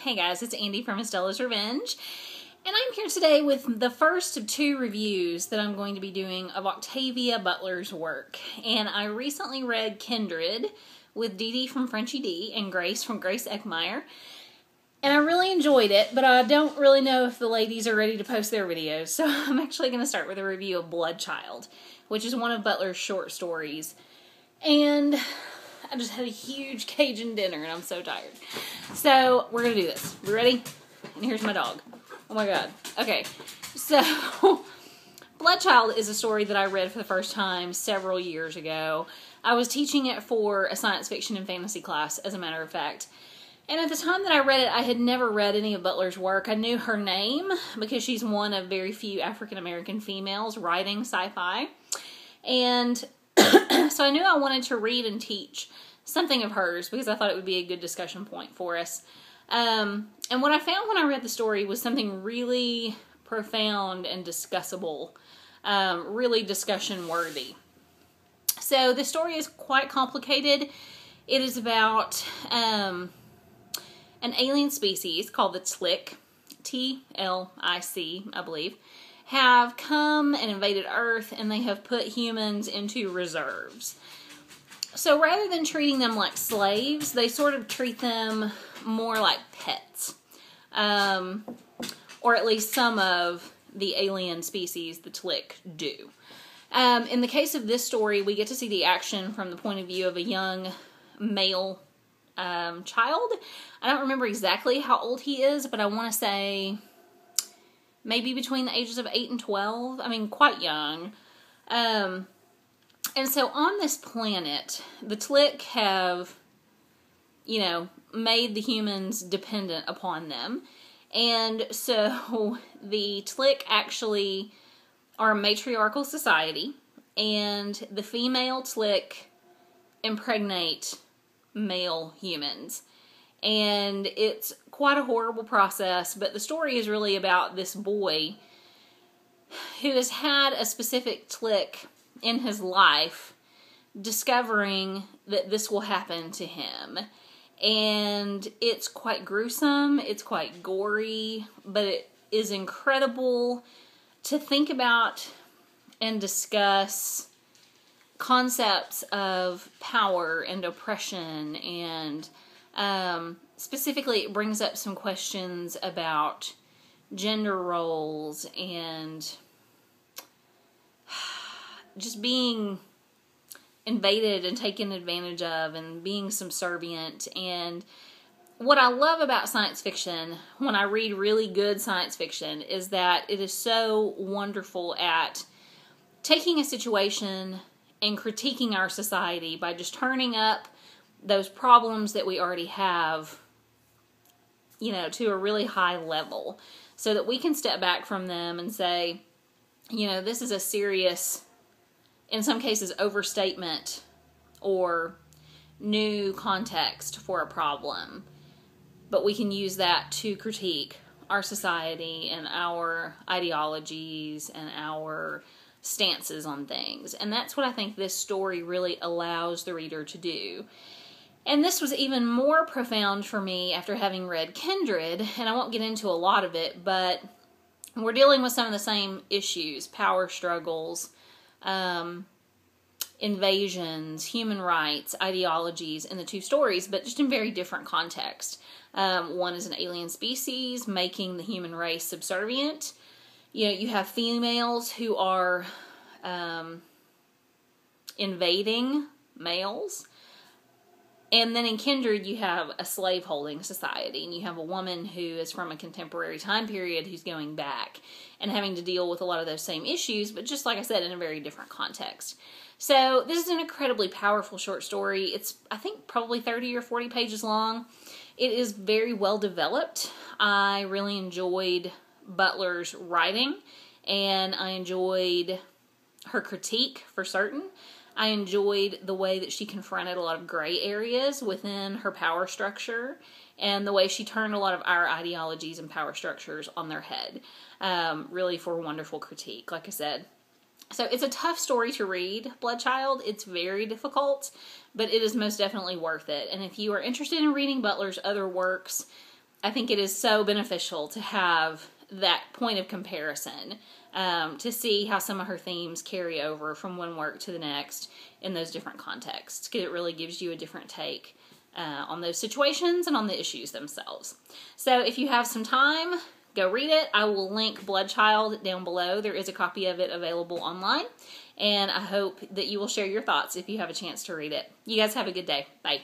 Hey guys, it's Andy from Estella's Revenge, and I'm here today with the first of two reviews that I'm going to be doing of Octavia Butler's work. And I recently read Kindred with Dee Dee from Frenchie D and Grace from Grace Eckmeyer, and I really enjoyed it, but I don't really know if the ladies are ready to post their videos, so I'm actually going to start with a review of Bloodchild, which is one of Butler's short stories. And I just had a huge Cajun dinner and I'm so tired. So we're going to do this. You ready? And here's my dog. Oh my god. Okay. So Bloodchild is a story that I read for the first time several years ago. I was teaching it for a science fiction and fantasy class, as a matter of fact. And at the time that I read it, I had never read any of Butler's work. I knew her name because she's one of very few African-American females writing sci-fi. And so I knew I wanted to read and teach something of hers because I thought it would be a good discussion point for us. And what I found when I read the story was something really profound and discussable, really discussion worthy. So the story is quite complicated. It is about an alien species called the Tlic, T-L-I-C, I believe, have come and invaded Earth, and they have put humans into reserves. So rather than treating them like slaves, they sort of treat them more like pets. Or at least some of the alien species, the Tlic, do. In the case of this story, we get to see the action from the point of view of a young male child. I don't remember exactly how old he is, but I want to say maybe between the ages of 8 and 12. I mean, quite young. And so on this planet, the Tlic have, made the humans dependent upon them. And so the Tlic actually are a matriarchal society, and the female Tlic impregnate male humans. And it's quite a horrible process, but the story is really about this boy who has had a specific Tlic in his life discovering that this will happen to him. And it's quite gruesome, it's quite gory, but it is incredible to think about and discuss concepts of power and oppression, and specifically it brings up some questions about gender roles and just being invaded and taken advantage of and being subservient. And what I love about science fiction, when I read really good science fiction, is that it is so wonderful at taking a situation and critiquing our society by just turning up those problems that we already have, to a really high level, so that we can step back from them and say, this is a serious, in some cases, overstatement or new context for a problem. But we can use that to critique our society and our ideologies and our stances on things. And that's what I think this story really allows the reader to do. And this was even more profound for me after having read Kindred, and I won't get into a lot of it, but we're dealing with some of the same issues: power struggles, invasions, human rights, ideologies in the two stories, but just in very different contexts. One is an alien species making the human race subservient. You have females who are invading males. And then in Kindred, you have a slave-holding society, and you have a woman who is from a contemporary time period who's going back and having to deal with a lot of those same issues, but just like I said, in a very different context. So this is an incredibly powerful short story. It's, I think, probably 30 or 40 pages long. It is very well developed. I really enjoyed Butler's writing, and I enjoyed her critique for certain. I enjoyed the way that she confronted a lot of gray areas within her power structure, and the way she turned a lot of our ideologies and power structures on their head. Really for wonderful critique, like I said. So it's a tough story to read, Bloodchild. It's very difficult, but it is most definitely worth it. And if you are interested in reading Butler's other works, I think it is so beneficial to have that point of comparison, to see how some of her themes carry over from one work to the next in those different contexts, because it really gives you a different take on those situations and on the issues themselves. So if you have some time, go read it. I will link Bloodchild down below. There is a copy of it available online, and I hope that you will share your thoughts if you have a chance to read it. You guys have a good day. Bye.